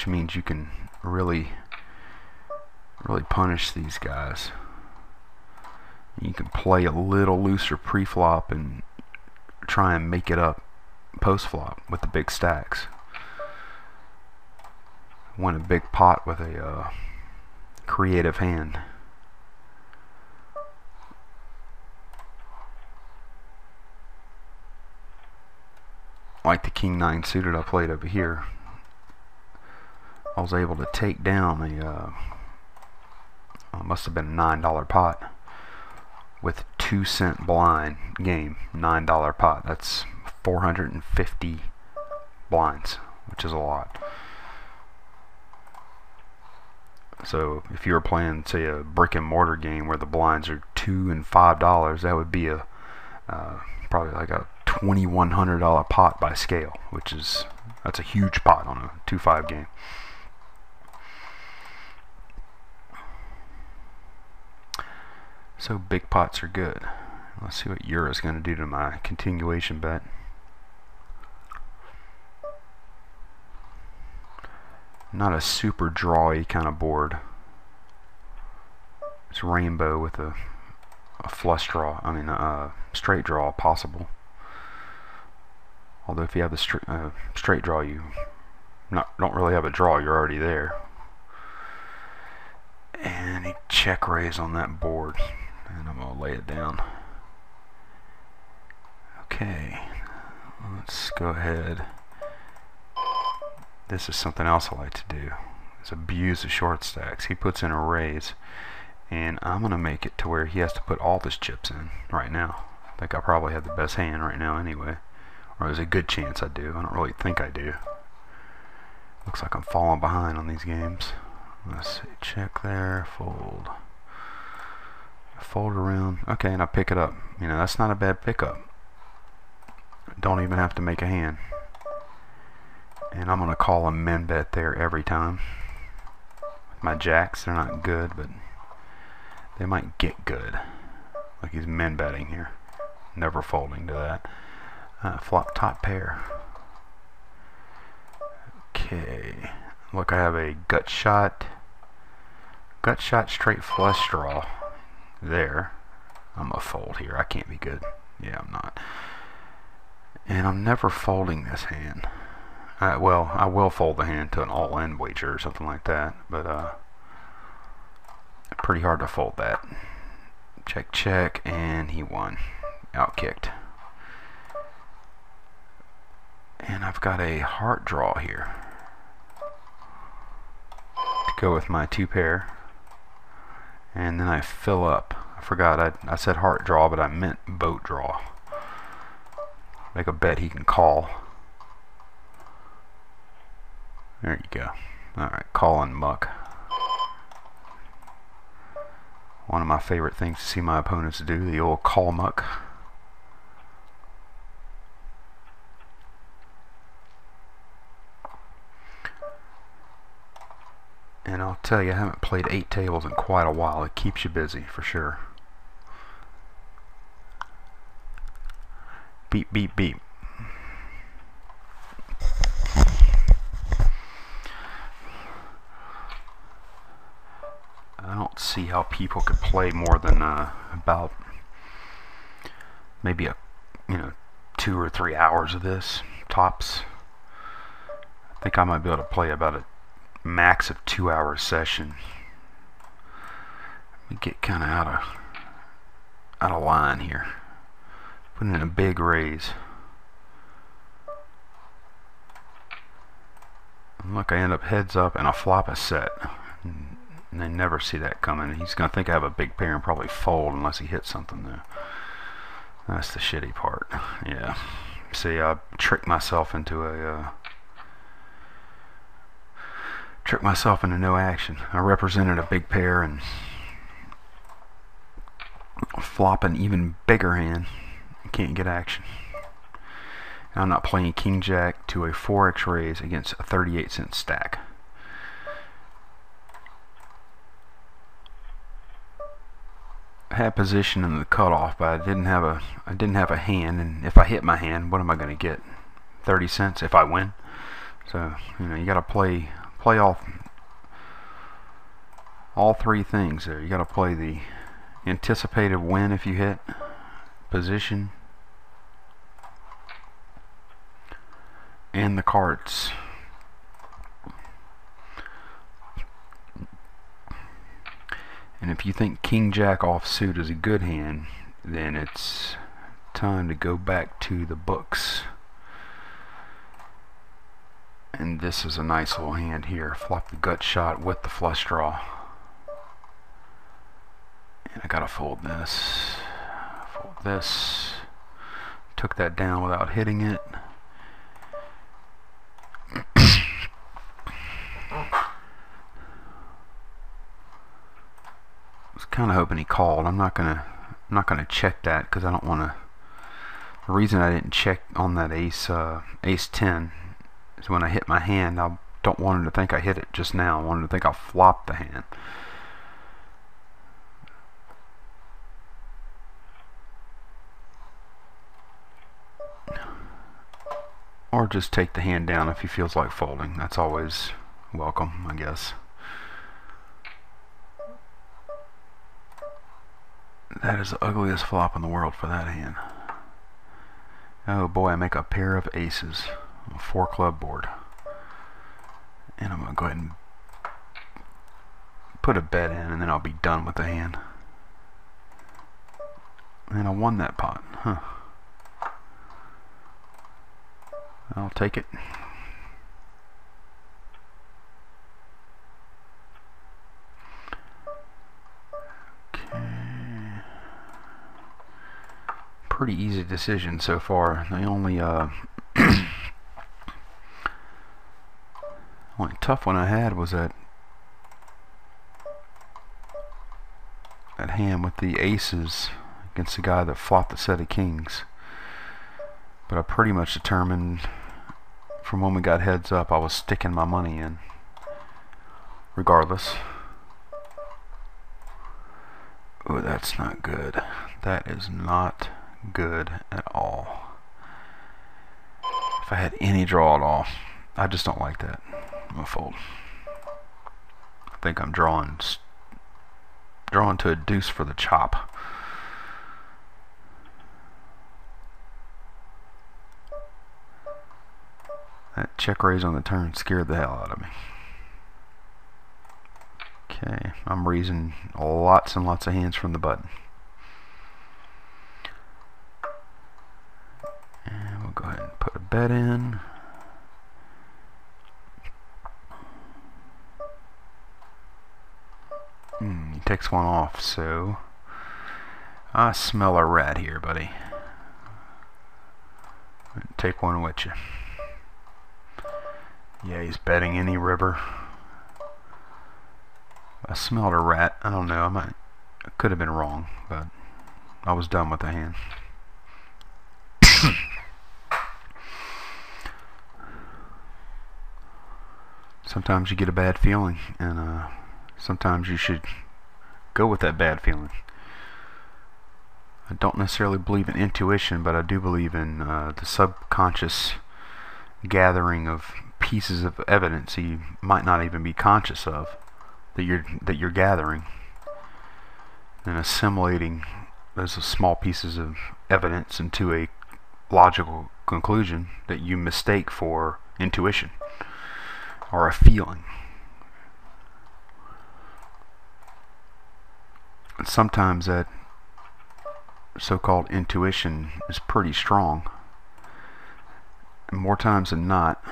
which means you can really punish these guys. You can play a little looser pre-flop and try and make it up post-flop with the big stacks. Win a big pot with a creative hand. Like the King 9 suited I played over here, I was able to take down a must have been a $9 pot with 2-cent blind game. $9 pot, that's 450 blinds, which is a lot. So if you were playing, say, a brick and mortar game where the blinds are $2 and $5, that would be a probably like a $2,100 pot by scale, that's a huge pot on a 2-5 game. So big pots are good. Let's see what Euro's going to do to my continuation bet. Not a super drawy kind of board. It's rainbow with a flush draw. I mean a straight draw possible. Although if you have the straight draw, you don't really have a draw. You're already there. And he check raise on that board. And I'm going to lay it down. Okay, let's go ahead. This is something else I like to do, is abuse the short stacks. He puts in a raise, and I'm going to make it to where he has to put all his chips in right now. I think I probably have the best hand right now anyway. Or there's a good chance I do. I don't really think I do. Looks like I'm falling behind on these games. Let's see, check there, fold. Fold around, okay, and I pick it up. You know, that's not a bad pickup. Don't even have to make a hand. And I'm going to call a min bet there every time. My jacks, they're not good, but they might get good. Like he's min betting here. Never folding to that. Flop top pair. Okay. Look, I have a gut shot straight flush draw. There. I'm gonna fold here. I can't be good. Yeah, I'm not. And I'm never folding this hand. Well, I will fold the hand to an all-in wager or something like that, but pretty hard to fold that. Check, check, and he won. Outkicked. And I've got a heart draw here to go with my 2 pair. And then I fill up. I forgot, I said heart draw, but I meant boat draw. Make a bet he can call. There you go. Alright, call and muck. One of my favorite things to see my opponents do, the old call muck. And I'll tell you, I haven't played 8 tables in quite a while. It keeps you busy, for sure. Beep, beep, beep. I don't see how people could play more than about maybe 2 or 3 hours of this, tops. I think I might be able to play about a max of 2-hour session. We get kind of out of line here. Putting in a big raise. And look, I end up heads up and I flop a set. And they never see that coming. He's gonna think I have a big pair and probably fold unless he hits something there. That's the shitty part. Yeah. See, I tricked myself into no action. I represented a big pair and flop an even bigger hand. Can't get action. And I'm not playing king jack to a 4x raise against a 38-cent stack. I had position in the cutoff, but I didn't have a hand, and if I hit my hand, what am I going to get? 30 cents if I win. So you got to play play all three things there. You got to play the anticipated win if you hit, position, and the cards. And if you think King Jack offsuit is a good hand, then it's time to go back to the books. And this is a nice little hand here. Flop the gut shot with the flush draw. And I gotta fold this. Fold this. Took that down without hitting it. Kind of hoping he called. I'm not gonna check that because I don't want to. The reason I didn't check on that ace 10 is when I hit my hand, I don't want him to think I hit it just now. I want him to think I flopped the hand. Or just take the hand down if he feels like folding. That's always welcome, I guess. That is the ugliest flop in the world for that hand. Oh boy, I make a pair of aces on a 4 club board. And I'm going to go ahead and put a bet in, and then I'll be done with the hand. And I won that pot. Huh. I'll take it. Pretty easy decision so far. The only only tough one I had was that hand with the aces against the guy that flopped the set of kings. But I pretty much determined from when we got heads up I was sticking my money in regardless. Oh, that's not good. That is not good at all. If I had any draw at all, I just don't like that. I'm gonna fold. I think I'm drawing to a deuce for the chop. That check raise on the turn scared the hell out of me. Okay, I'm raising lots and lots of hands from the button. And we'll go ahead and put a bet in. He takes one off, so I smell a rat here, buddy. Take one with you. Yeah, he's betting any river. I smelled a rat. I don't know. I could have been wrong, but I was done with the hand. Sometimes you get a bad feeling, and sometimes you should go with that bad feeling. I don't necessarily believe in intuition, but I do believe in the subconscious gathering of pieces of evidence you might not even be conscious of that you're gathering and assimilating those small pieces of evidence into a logical conclusion that you mistake for intuition or a feeling. And sometimes that so-called intuition is pretty strong. And more times than not,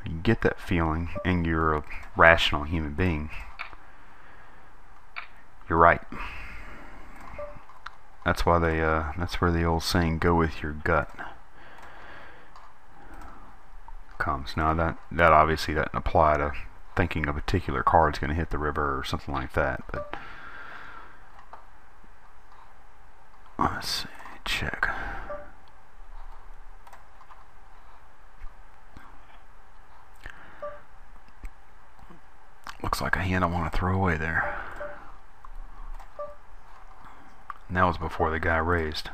you get that feeling and you're a rational human being. You're right. That's why that's where the old saying, go with your gut, comes. Now that obviously doesn't apply to thinking a particular card's going to hit the river or something like that, but let's see, check. Looks like a hand I want to throw away there. And that was before the guy raised.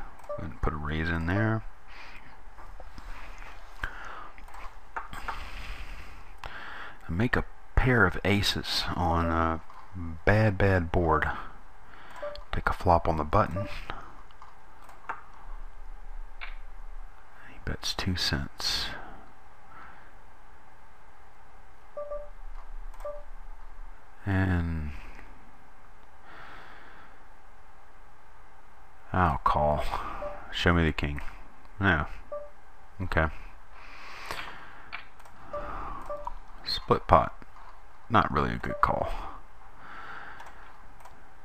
Put a raise in there. I make a pair of aces on a bad board. Take a flop on the button. He bets 2 cents. And I'll call. Show me the king. No. Okay. Split pot. Not really a good call.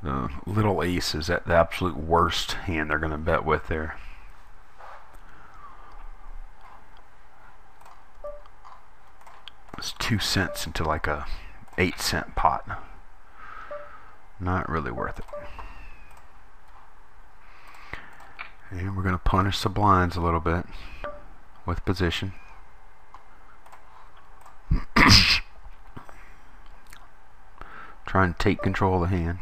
The little ace is at the absolute worst hand they're going to bet with there. It's 2 cents into like a 8-cent pot. Not really worth it. And we're going to punish the blinds a little bit with position. Try and take control of the hand.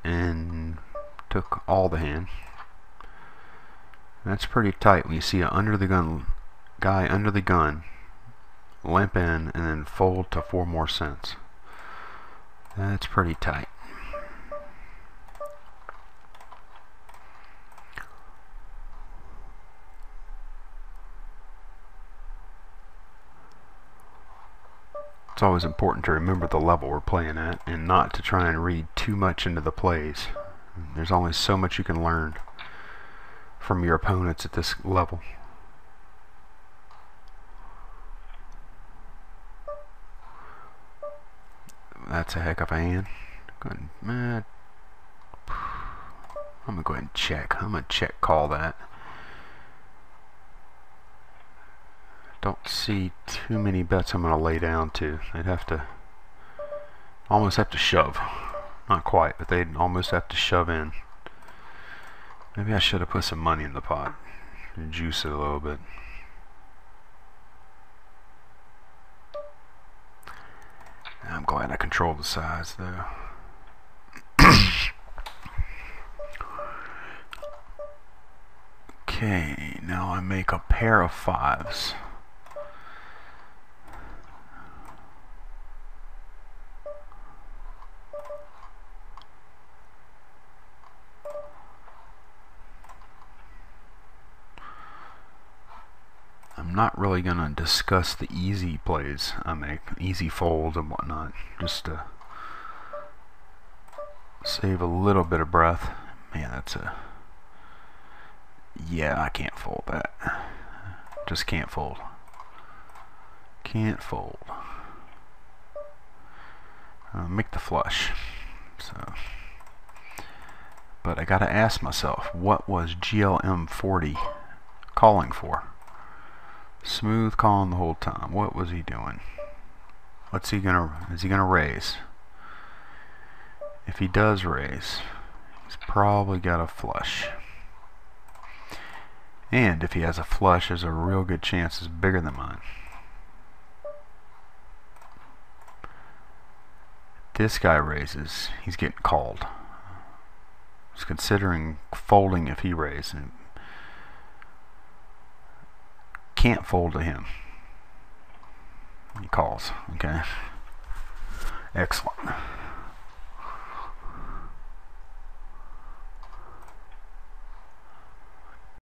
And took all the hand. That's pretty tight when you see a under the gun guy under the gun limp in and then fold to 4 more cents. That's pretty tight. It's always important to remember the level we're playing at and not to try and read too much into the plays. There's only so much you can learn from your opponents at this level. That's a heck of a hand. I'm gonna go ahead and check. I'm gonna check call that. Don't see too many bets I'm going to lay down to. They'd have to almost have to shove. Not quite, but they'd almost have to shove in. Maybe I should have put some money in the pot. Juice it a little bit. I'm glad I controlled the size though. Okay, now I make a pair of 5s. I'm not really going to discuss the easy plays I make, easy folds and whatnot, just to save a little bit of breath. Man, that's a... Yeah, I can't fold that. Just can't fold. Can't fold. Make the flush. So, but I gotta ask myself, what was GLM 40 calling for? Smooth calling the whole time. What was he doing? What's he gonna? Is he gonna raise? If he does raise, he's probably got a flush. And if he has a flush, there's a real good chance it's bigger than mine. This guy raises, he's getting called. He's considering folding if he raises. Can't fold to him. He calls. Okay. Excellent.